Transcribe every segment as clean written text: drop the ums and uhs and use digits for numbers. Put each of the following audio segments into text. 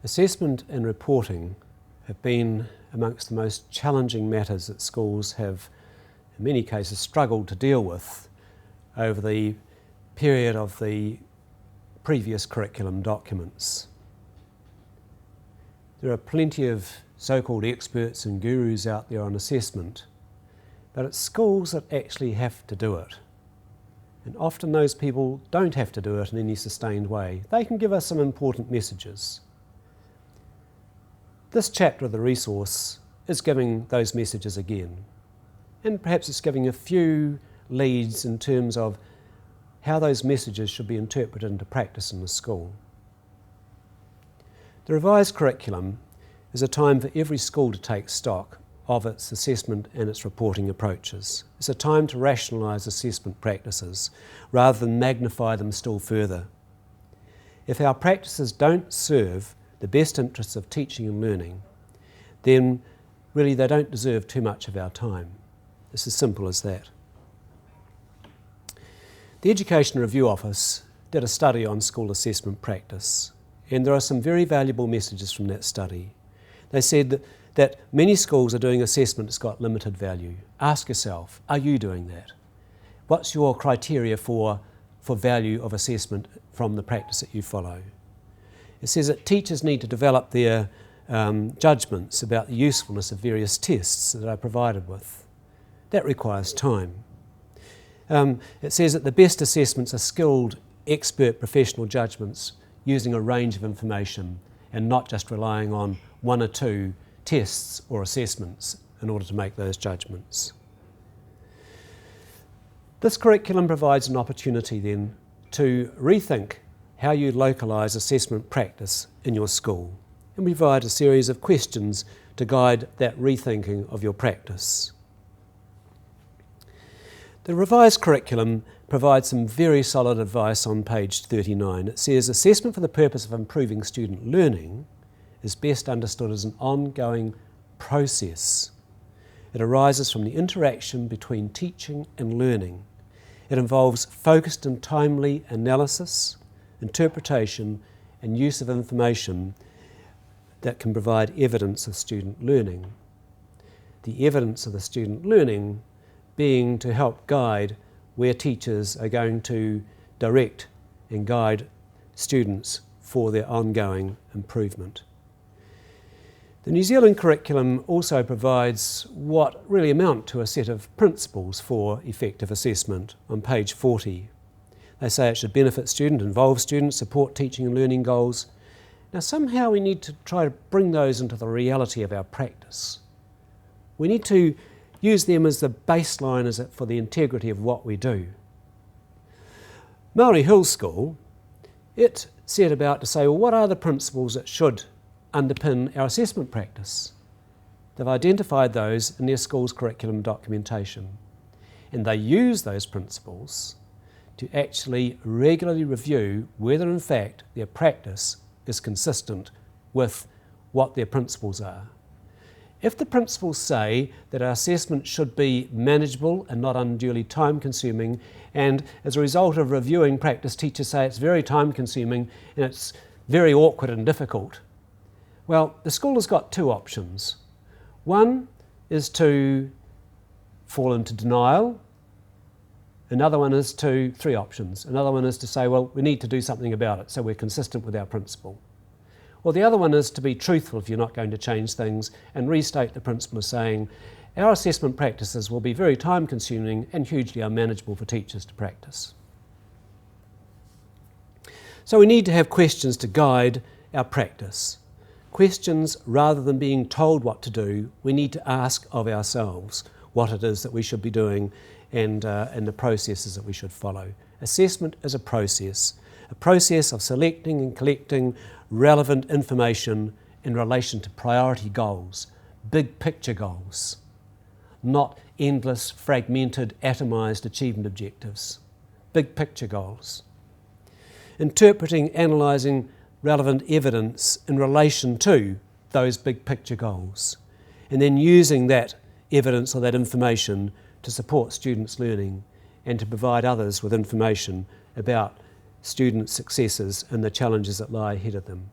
Assessment and reporting have been amongst the most challenging matters that schools have, in many cases, struggled to deal with over the period of the previous curriculum documents. There are plenty of so-called experts and gurus out there on assessment, but it's schools that actually have to do it. And often those people don't have to do it in any sustained way. They can give us some important messages. This chapter of the resource is giving those messages again. And perhaps it's giving a few leads in terms of how those messages should be interpreted into practice in the school. The revised curriculum is a time for every school to take stock of its assessment and its reporting approaches. It's a time to rationalise assessment practices rather than magnify them still further. If our practices don't serve the best interests of teaching and learning, then really they don't deserve too much of our time. It's as simple as that. The Education Review Office did a study on school assessment practice, and there are some very valuable messages from that study. They said that many schools are doing assessment that's got limited value. Ask yourself, are you doing that? What's your criteria for value of assessment from the practice that you follow? It says that teachers need to develop their judgments about the usefulness of various tests that are provided with. That requires time. It says that the best assessments are skilled, expert professional judgments using a range of information and not just relying on one or two tests or assessments in order to make those judgments. This curriculum provides an opportunity then to rethink how you localise assessment practice in your school and provide a series of questions to guide that rethinking of your practice. The revised curriculum provides some very solid advice on page 39. It says, assessment for the purpose of improving student learning is best understood as an ongoing process. It arises from the interaction between teaching and learning. It involves focused and timely analysis, interpretation and use of information that can provide evidence of student learning. The evidence of the student learning being to help guide where teachers are going to direct and guide students for their ongoing improvement. The New Zealand curriculum also provides what really amount to a set of principles for effective assessment on page 40. They say it should benefit students, involve students, support teaching and learning goals. Now somehow we need to try to bring those into the reality of our practice. We need to use them as the baseline for the integrity of what we do. Maori Hill School, it set about to say, well, what are the principles that should underpin our assessment practice? They've identified those in their school's curriculum documentation, and they use those principles to actually regularly review whether in fact their practice is consistent with what their principles are. If the principles say that our assessment should be manageable and not unduly time-consuming, and as a result of reviewing practice, teachers say it's very time-consuming and it's very awkward and difficult, well, the school has got two options. One is to fall into denial. Another one is three options. Another one is to say, well, we need to do something about it, so we're consistent with our principle. Well, the other one is to be truthful if you're not going to change things and restate the principle of saying, our assessment practices will be very time-consuming and hugely unmanageable for teachers to practice. So we need to have questions to guide our practice. Questions, rather than being told what to do, we need to ask of ourselves what it is that we should be doing and the processes that we should follow. Assessment is a process of selecting and collecting relevant information in relation to priority goals, big picture goals, not endless, fragmented, atomised achievement objectives, big picture goals. Interpreting, analysing relevant evidence in relation to those big picture goals, and then using that evidence or that information to support students' learning and to provide others with information about students' successes and the challenges that lie ahead of them.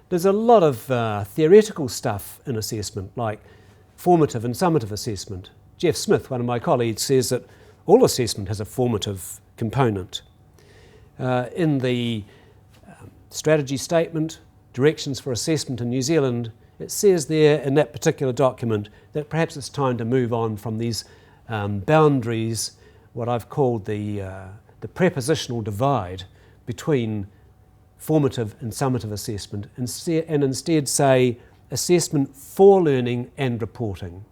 There's a lot of theoretical stuff in assessment, like formative and summative assessment. Jeff Smith, one of my colleagues, says that all assessment has a formative component. In the strategy statement, Directions for Assessment in New Zealand, it says there in that particular document that perhaps it's time to move on from these boundaries, what I've called the prepositional divide between formative and summative assessment, and instead say assessment for learning and reporting.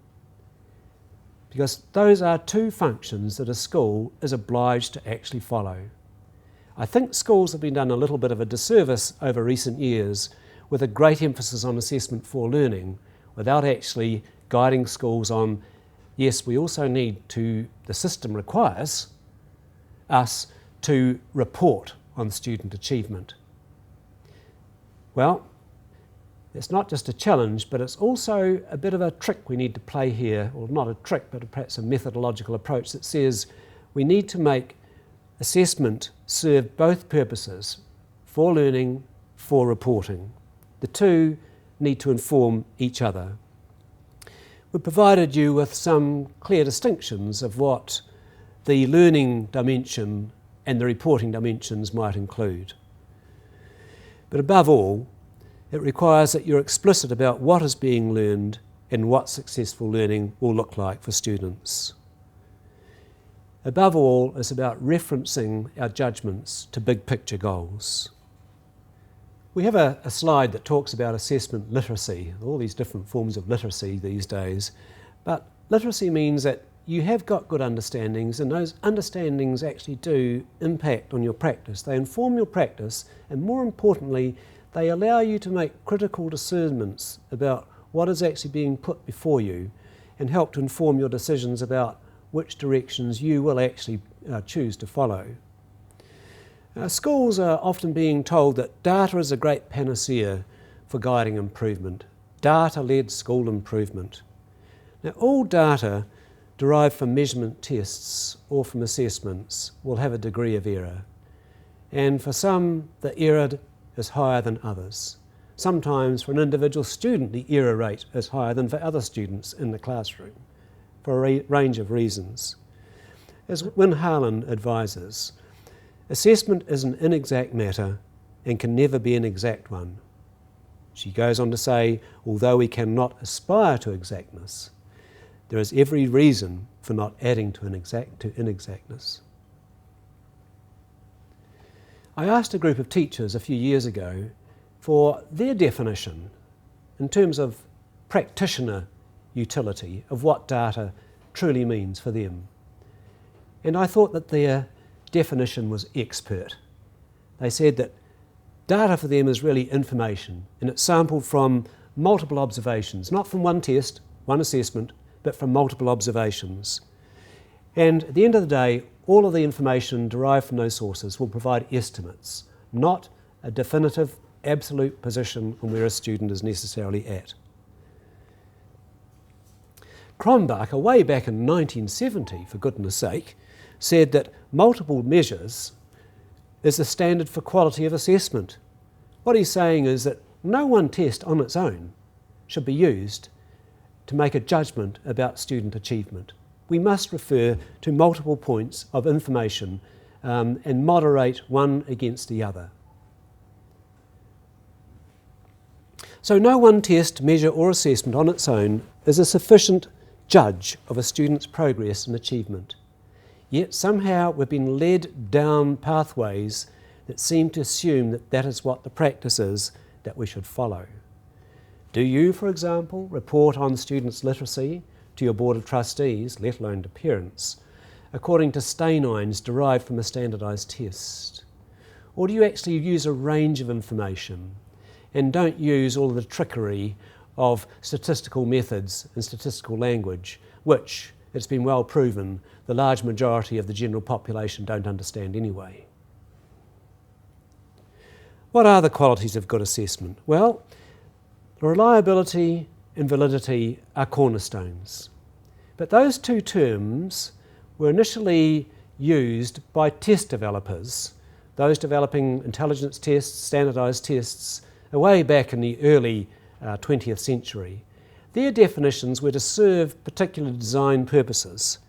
Because those are two functions that a school is obliged to actually follow. I think schools have been done a little bit of a disservice over recent years with a great emphasis on assessment for learning without actually guiding schools on, yes, we also need to, the system requires us to report on student achievement. Well, it's not just a challenge, but it's also a bit of a trick we need to play here, or not a trick, but perhaps a methodological approach that says we need to make assessment serve both purposes, for learning, for reporting. The two need to inform each other. We've provided you with some clear distinctions of what the learning dimension and the reporting dimensions might include. But above all, it requires that you're explicit about what is being learned and what successful learning will look like for students. Above all, it's about referencing our judgments to big picture goals. We have a slide that talks about assessment literacy, all these different forms of literacy these days, but literacy means that you have got good understandings, and those understandings actually do impact on your practice. They inform your practice, and more importantly, they allow you to make critical discernments about what is actually being put before you and help to inform your decisions about which directions you will actually choose to follow. Schools are often being told that data is a great panacea for guiding improvement, data-led school improvement. Now, all data derived from measurement tests or from assessments will have a degree of error. And for some, the error is higher than others. Sometimes for an individual student, the error rate is higher than for other students in the classroom, for a range of reasons. As Wynne Harlan advises, assessment is an inexact matter and can never be an exact one. She goes on to say, although we cannot aspire to exactness, there is every reason for not adding to inexactness. I asked a group of teachers a few years ago for their definition in terms of practitioner utility of what data truly means for them. And I thought that their definition was expert. They said that data for them is really information, and it's sampled from multiple observations, not from one test, one assessment, but from multiple observations. And at the end of the day, all of the information derived from those sources will provide estimates, not a definitive, absolute position on where a student is necessarily at. Cronbacher, way back in 1970, for goodness sake, said that multiple measures is the standard for quality of assessment. What he's saying is that no one test on its own should be used to make a judgment about student achievement. We must refer to multiple points of information and moderate one against the other. So no one test, measure or assessment on its own is a sufficient judge of a student's progress and achievement. Yet somehow we've been led down pathways that seem to assume that that is what the practice is that we should follow. Do you, for example, report on students' literacy to your Board of Trustees, let alone to parents, according to stanines derived from a standardised test? Or do you actually use a range of information and don't use all of the trickery of statistical methods and statistical language, which, it's been well proven, the large majority of the general population don't understand anyway? What are the qualities of good assessment? Well, reliability and validity are cornerstones. But those two terms were initially used by test developers, those developing intelligence tests, standardised tests, way back in the early 20th century, their definitions were to serve particular design purposes.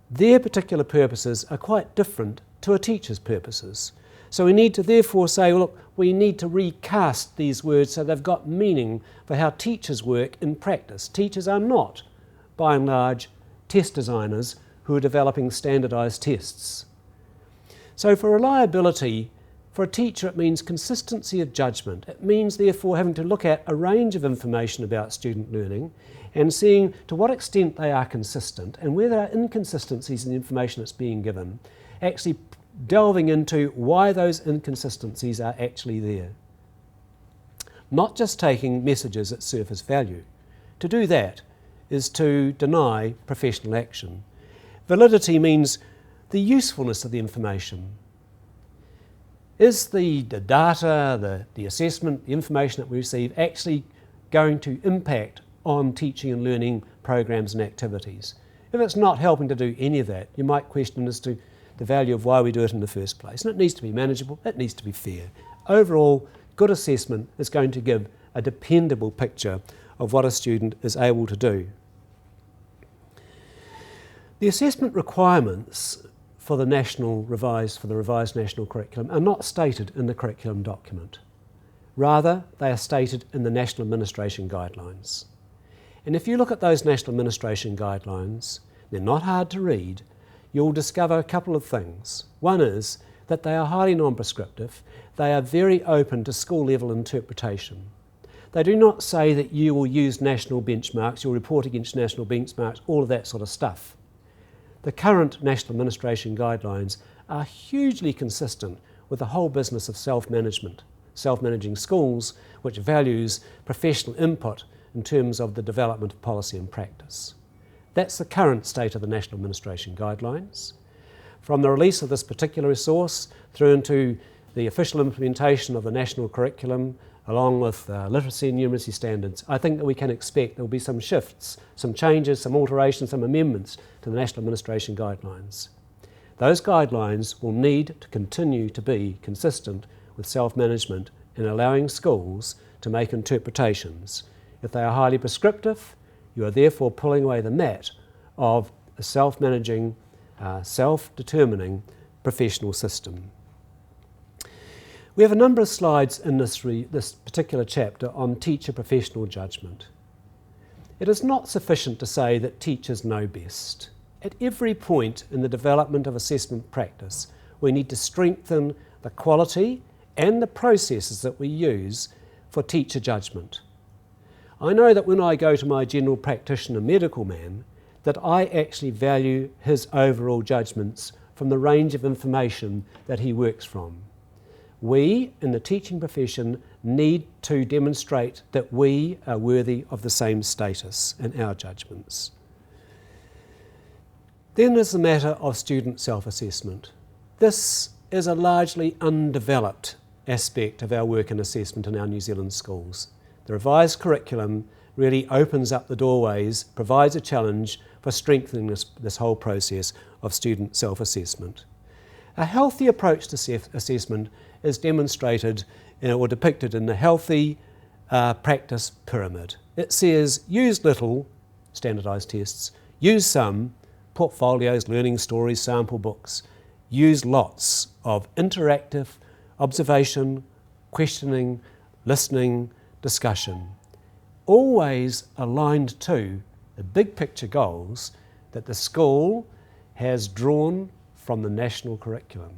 Their particular purposes are quite different to a teacher's purposes. So we need to therefore say, well, look, we need to recast these words so they've got meaning for how teachers work in practice. Teachers are not, by and large, test designers who are developing standardised tests. So for reliability, for a teacher it means consistency of judgment. It means therefore having to look at a range of information about student learning and seeing to what extent they are consistent and where there are inconsistencies in the information that's being given, actually delving into why those inconsistencies are actually there. Not just taking messages at surface value. To do that is to deny professional action. Validity means the usefulness of the information. Is the data, the assessment, the information that we receive actually going to impact on teaching and learning programs and activities? If it's not helping to do any of that, you might question as to the value of why we do it in the first place. And it needs to be manageable, it needs to be fair. Overall, good assessment is going to give a dependable picture of what a student is able to do. The assessment requirements for the revised national curriculum are not stated in the curriculum document. Rather, they are stated in the National Administration Guidelines. And if you look at those National Administration Guidelines, they're not hard to read. You'll discover a couple of things. One is that they are highly non-prescriptive. They are very open to school-level interpretation. They do not say that you will use national benchmarks, you'll report against national benchmarks, all of that sort of stuff. The current National Administration Guidelines are hugely consistent with the whole business of self-management, self-managing schools, which values professional input in terms of the development of policy and practice. That's the current state of the National Administration Guidelines. From the release of this particular resource through into the official implementation of the national curriculum, along with literacy and numeracy standards, I think that we can expect there will be some shifts, some changes, some alterations, some amendments to the National Administration Guidelines. Those guidelines will need to continue to be consistent with self-management in allowing schools to make interpretations. If they are highly prescriptive, you are therefore pulling away the mat of a self-managing, self-determining professional system. We have a number of slides in this particular chapter on teacher professional judgment. It is not sufficient to say that teachers know best. At every point in the development of assessment practice, we need to strengthen the quality and the processes that we use for teacher judgment. I know that when I go to my general practitioner medical man, that I actually value his overall judgments from the range of information that he works from. We, in the teaching profession, need to demonstrate that we are worthy of the same status in our judgments. Then there's the matter of student self-assessment. This is a largely undeveloped aspect of our work in assessment in our New Zealand schools. The revised curriculum really opens up the doorways, provides a challenge for strengthening this whole process of student self-assessment. A healthy approach to assessment is demonstrated or depicted in the healthy practice pyramid. It says use little, standardised tests, use some, portfolios, learning stories, sample books, use lots of interactive observation, questioning, listening, discussion, always aligned to the big picture goals that the school has drawn from the national curriculum.